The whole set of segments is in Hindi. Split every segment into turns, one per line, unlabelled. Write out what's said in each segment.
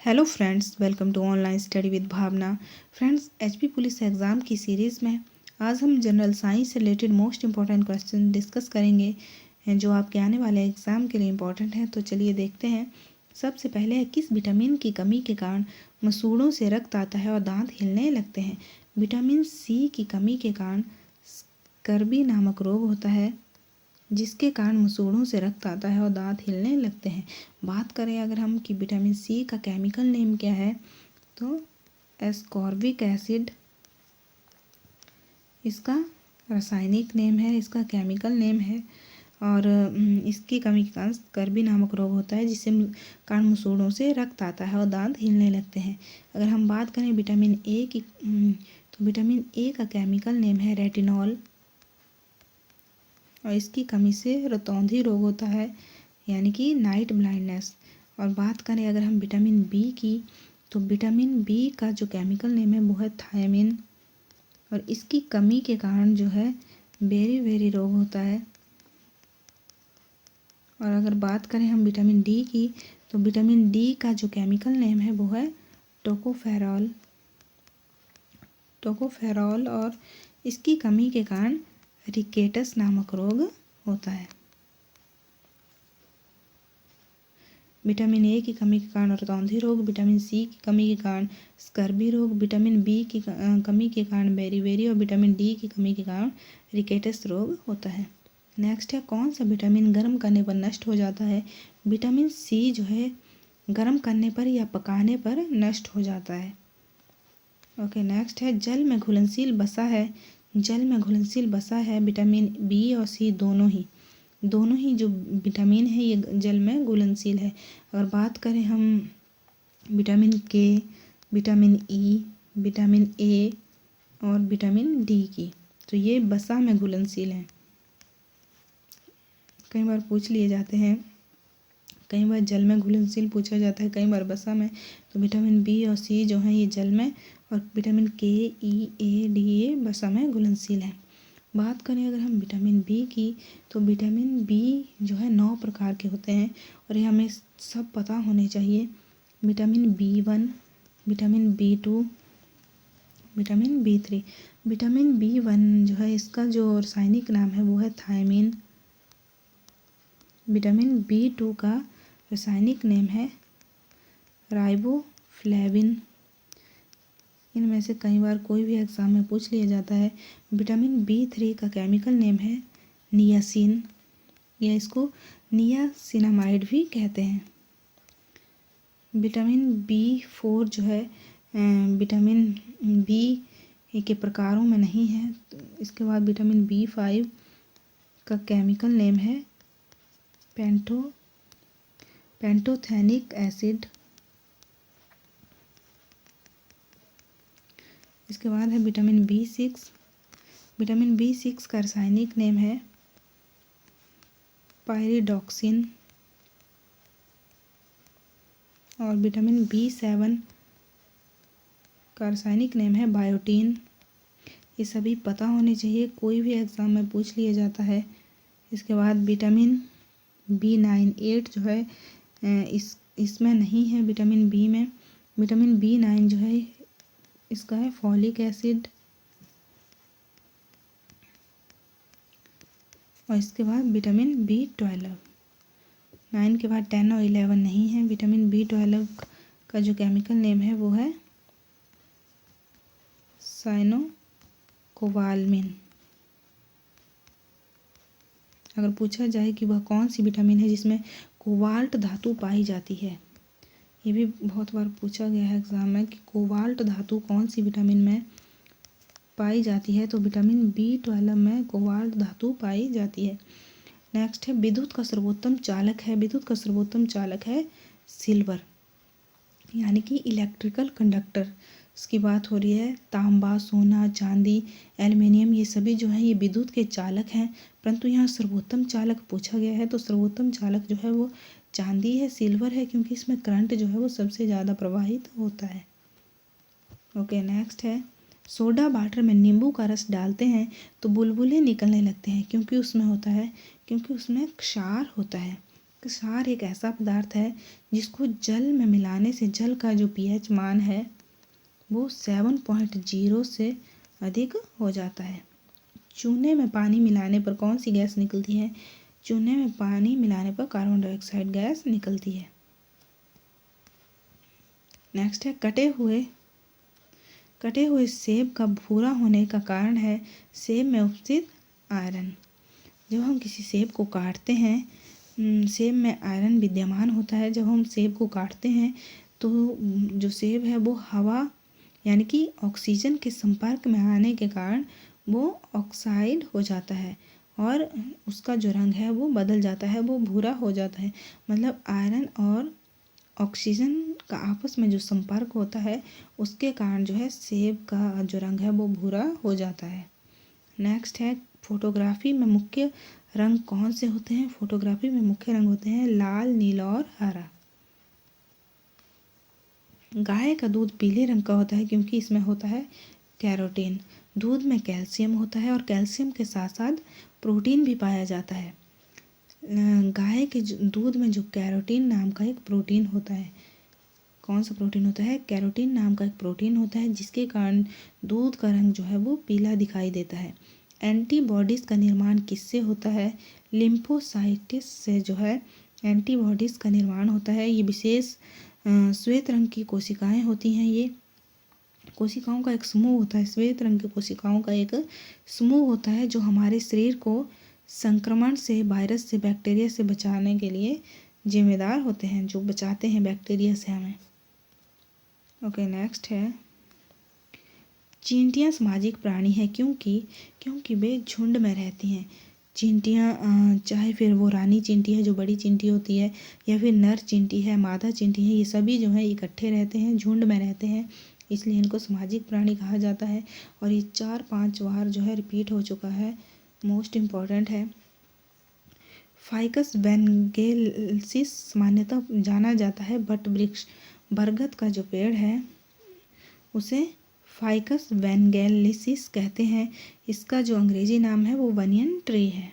Hello friends, welcome to online study with Bhavna. Friends, HP police exam की सीरीज़ में आज हम जनरल साइंस से related most important question discuss करेंगे जो आपके आने वाले एग्ज़ाम के लिए इम्पॉर्टेंट हैं। तो चलिए देखते हैं। सबसे पहले है, किस विटामिन की कमी के कारण मसूड़ों से रक्त आता है और दांत हिलने लगते हैं? विटामिन सी की कमी के कारण स्कर्वी नामक रोग होता है, जिसके कारण मसूड़ों से रक्त आता है और दांत हिलने लगते हैं। बात करें अगर हम कि विटामिन सी का केमिकल नेम क्या है, तो एस्कॉर्बिक एसिड इसका रासायनिक नेम है, इसका केमिकल नेम है। और इसकी कमी के कारण स्कर्वी नामक रोग होता है, जिससे कारण मसूड़ों से रक्त आता है और दांत हिलने लगते हैं। अगर हम बात करें विटामिन ए की, तो विटामिन ए का केमिकल नेम है रेटिनॉल, और इसकी कमी से रतौंधी रोग होता है, यानी कि नाइट ब्लाइंडनेस। और बात करें अगर हम विटामिन बी की, तो विटामिन बी का जो केमिकल नेम है वो है थायमिन, और इसकी कमी के कारण जो है बेरी रोग होता है। और अगर बात करें हम विटामिन डी की, तो विटामिन डी का जो केमिकल नेम है वो है टोकोफेरॉल, और इसकी कमी के कारण रिकेटस नामक रोग होता है। विटामिन ए की कमी के कारण रतौंधी रोग, विटामिन सी की कमी के कारण स्कर्वी रोग, विटामिन बी की कमी के कारण बेरी, और विटामिन डी की कमी के कारण रिकेटस रोग होता है। नेक्स्ट है, कौन सा विटामिन गर्म करने पर नष्ट हो जाता है? विटामिन सी जो है गर्म करने पर या पकाने पर नष्ट हो जाता है। ओके, नेक्स्ट है, जल में घुलनशील बसा है विटामिन बी और सी दोनों ही जो विटामिन है ये जल में घुलनशील है। अगर बात करें हम विटामिन के, विटामिन ई, विटामिन ए और विटामिन डी की, तो ये बसा में घुलनशील हैं। कई बार पूछ लिए जाते हैं, कई बार जल में घुलनशील पूछा जाता है, कई बार बसा में। तो विटामिन बी और सी जो है ये जल में, और विटामिन के, ई, ए, डी ये बसा में घुलनशील है। बात करें अगर हम विटामिन बी की, तो विटामिन बी जो है 9 प्रकार के होते हैं, और ये हमें सब पता होने चाहिए। Vitamin B1, vitamin B2, vitamin B3। Vitamin B1 जो है इसका जो रासायनिक नाम है वो है थायमिन। विटामिन B2 का रासायनिक नेम है राइबोफ्लेविन। इनमें से कई बार कोई भी एग्जाम में पूछ लिया जाता है। विटामिन B3 का केमिकल नेम है नियासिन, या इसको नियासिनामाइड भी कहते हैं। विटामिन B4 जो है विटामिन बी के प्रकारों में नहीं है। तो इसके बाद विटामिन B5 का केमिकल नेम है पेंटोथेनिक एसिड। इसके बाद है विटामिन B6। विटामिन B6 का रासायनिक नेम है पायरिडॉक्सिन, और विटामिन B7 का रासायनिक नेम है बायोटीन। ये सभी पता होने चाहिए, कोई भी एग्ज़ाम में पूछ लिया जाता है। इसके बाद विटामिन B9, 8 जो है इसमें नहीं है। विटामिन बी में विटामिन B9 जो है इसका है फॉलिक एसिड। और इसके बाद विटामिन B12, 9 के बाद 10 और 11 नहीं है। विटामिन B12 का जो केमिकल नेम है वो है साइनोकोबालामिन। अगर पूछा जाए कि वह कौन सी विटामिन है जिसमें कोबाल्ट धातु पाई जाती है, ये भी बहुत बार पूछा गया है एग्जाम में कि कोबाल्ट धातु कौन सी विटामिन में पाई जाती है, तो विटामिन B12 में कोबाल्ट धातु पाई जाती है। नेक्स्ट है, विद्युत का सर्वोत्तम चालक है सिल्वर, यानी कि इलेक्ट्रिकल कंडक्टर। इसकी बात हो रही है। तांबा, सोना, चांदी, एल्युमिनियम ये सभी जो है ये विद्युत के चालक हैं, परंतु यहाँ सर्वोत्तम चालक पूछा गया है, तो सर्वोत्तम चालक जो है वो चांदी है, सिल्वर है, क्योंकि इसमें करंट जो है वो सबसे ज़्यादा प्रवाहित होता है। ओके, नेक्स्ट है, सोडा वाटर में नींबू का रस डालते हैं तो बुलबुले निकलने लगते हैं, क्योंकि उसमें क्षार होता है। क्षार एक ऐसा पदार्थ है जिसको जल में मिलाने से जल का जो पीएच मान है वो 7.0 से अधिक हो जाता है। चूने में पानी मिलाने पर कौन सी गैस निकलती है? चूने में पानी मिलाने पर कार्बन डाइऑक्साइड गैस निकलती है। नेक्स्ट है कटे हुए सेब का भूरा होने का कारण है सेब में उपस्थित आयरन। जब हम किसी सेब को काटते हैं, सेब में आयरन विद्यमान होता है। जब हम सेब को काटते हैं तो जो सेब है वो हवा यानी कि ऑक्सीजन के संपर्क में आने के कारण वो ऑक्साइड हो जाता है और उसका जो रंग है वो बदल जाता है, वो भूरा हो जाता है। मतलब आयरन और ऑक्सीजन का आपस में जो संपर्क होता है उसके कारण जो है सेब का जो रंग है वो भूरा हो जाता है। नेक्स्ट है फोटोग्राफी में मुख्य रंग कौन से होते हैं? फोटोग्राफी में मुख्य रंग होते हैं लाल, नीला और हरा। गाय का दूध पीले रंग का होता है क्योंकि इसमें होता है कैरोटीन। दूध में कैल्शियम होता है और कैल्शियम के साथ साथ प्रोटीन भी पाया जाता है। गाय के दूध में जो कैरोटीन नाम का एक प्रोटीन होता है, कौन सा प्रोटीन होता है? कैरोटीन नाम का एक प्रोटीन होता है जिसके कारण दूध का रंग जो है वो पीला दिखाई देता है। एंटीबॉडीज़ का निर्माण किससे होता है? लिम्फोसाइटिस से जो है एंटीबॉडीज़ का निर्माण होता है। ये विशेष श्वेत रंग की कोशिकाएं होती हैं। ये कोशिकाओं का एक समूह होता है, श्वेत रंग की कोशिकाओं का एक समूह होता है जो हमारे शरीर को संक्रमण से, वायरस से, बैक्टीरिया से बचाने के लिए जिम्मेदार होते हैं, जो बचाते हैं बैक्टीरिया से हमें। ओके, नेक्स्ट है चींटियाँ सामाजिक प्राणी हैं क्योंकि वे झुंड में रहती हैं। चींटियाँ चाहे फिर वो रानी चींटी है जो बड़ी चींटी होती है या फिर नर चींटी है, मादा चींटी है, ये सभी जो है इकट्ठे रहते हैं, झुंड में रहते हैं, इसलिए इनको सामाजिक प्राणी कहा जाता है। और ये 4-5 बार जो है रिपीट हो चुका है, मोस्ट इम्पॉर्टेंट है। फाइकस वैनगेलिसिस सामान्यतः जाना जाता है बट वृक्ष, बरगद का जो पेड़ है उसे फाइकस वैनगेलिसिस कहते हैं। इसका जो अंग्रेजी नाम है वो बनियन ट्री है।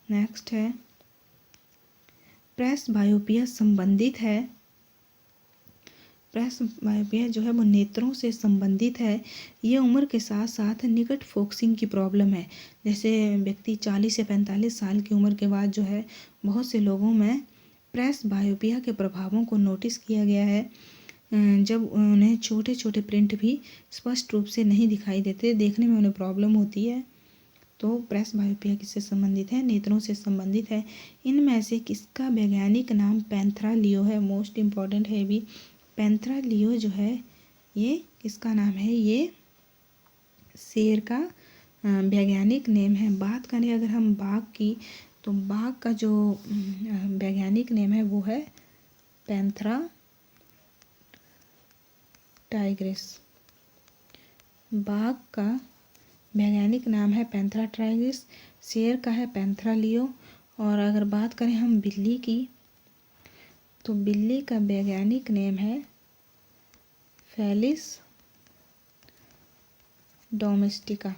नेक्स्ट है प्रेसबायोपिया संबंधित है। प्रेसबायोपिया जो है वो नेत्रों से संबंधित है। ये उम्र के साथ साथ निकट फोकसिंग की प्रॉब्लम है। जैसे व्यक्ति 40 से 45 साल की उम्र के बाद जो है बहुत से लोगों में प्रेसबायोपिया के प्रभावों को नोटिस किया गया है। जब उन्हें छोटे छोटे प्रिंट भी स्पष्ट रूप से नहीं दिखाई देते, देखने में उन्हें प्रॉब्लम होती है। तो प्रेसबायोपिया किससे संबंधित है? नेत्रों से संबंधित है। इनमें से किसका वैज्ञानिक नाम पैंथेरा लियो है? मोस्ट इम्पॉर्टेंट है भी। पैंथेरा लियो जो है ये किसका नाम है? ये शेर का वैज्ञानिक नेम है। बात करें अगर हम बाघ की, तो बाघ का जो वैज्ञानिक नेम है वो है पैंथेरा टाइग्रिस। बाघ का वैज्ञानिक नाम है पैंथेरा टाइग्रिस, शेर का है पैंथेरा लियो। और अगर बात करें हम बिल्ली की, तो बिल्ली का वैज्ञानिक नेम है फेलिस डोमेस्टिका।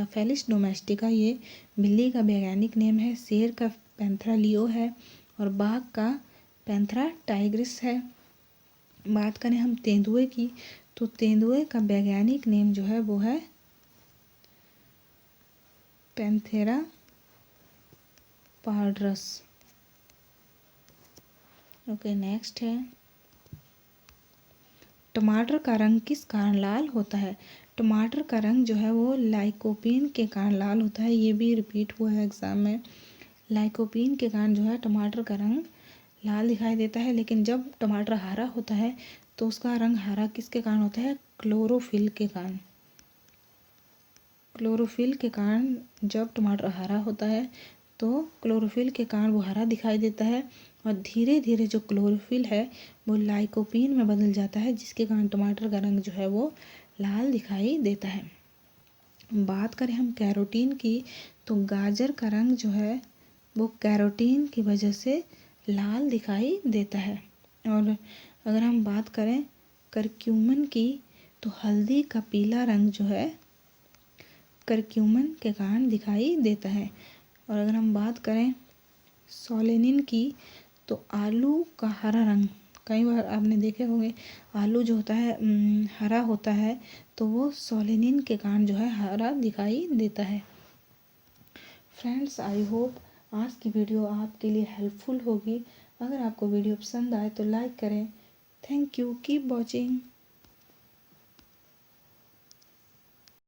फेलिस डोमेस्टिका ये बिल्ली का वैज्ञानिक नेम है। शेर का पैंथेरा लियो है और बाघ का पैंथेरा टाइग्रिस है। बात करें हम तेंदुए की, तो तेंदुए का वैज्ञानिक नेम जो है वो है पैंथेरा पार्डरस। ओके, नेक्स्ट है टमाटर का रंग किस कारण लाल होता है? टमाटर का रंग जो है वो लाइकोपीन के कारण लाल होता है। ये भी रिपीट हुआ है एग्जाम में। लाइकोपीन के कारण जो है टमाटर का रंग लाल दिखाई देता है। लेकिन जब टमाटर हरा होता है तो उसका रंग हरा किसके कारण होता है? क्लोरोफिल के कारण। क्लोरोफिल के कारण जब टमाटर हरा होता है तो क्लोरोफिल के कारण वो हरा दिखाई देता है और धीरे धीरे जो क्लोरोफिल है वो लाइकोपीन में बदल जाता है, जिसके कारण टमाटर का रंग जो है वो लाल दिखाई देता है। बात करें हम कैरोटीन की, तो गाजर का रंग जो है वो कैरोटीन की वजह से लाल दिखाई देता है। और अगर हम बात करें करक्यूमिन की, तो हल्दी का पीला रंग जो है करक्यूमिन के कारण दिखाई देता है। और अगर हम बात करें सोलेनिन की, तो आलू का हरा रंग, कई बार आपने देखे होंगे आलू जो होता है हरा होता है, तो वो सोलेनिन के कारण जो है हरा दिखाई देता है। फ्रेंड्स, आई होप आज की वीडियो आपके लिए हेल्पफुल होगी। अगर आपको वीडियो पसंद आए तो लाइक करें। Thank you, keep watching.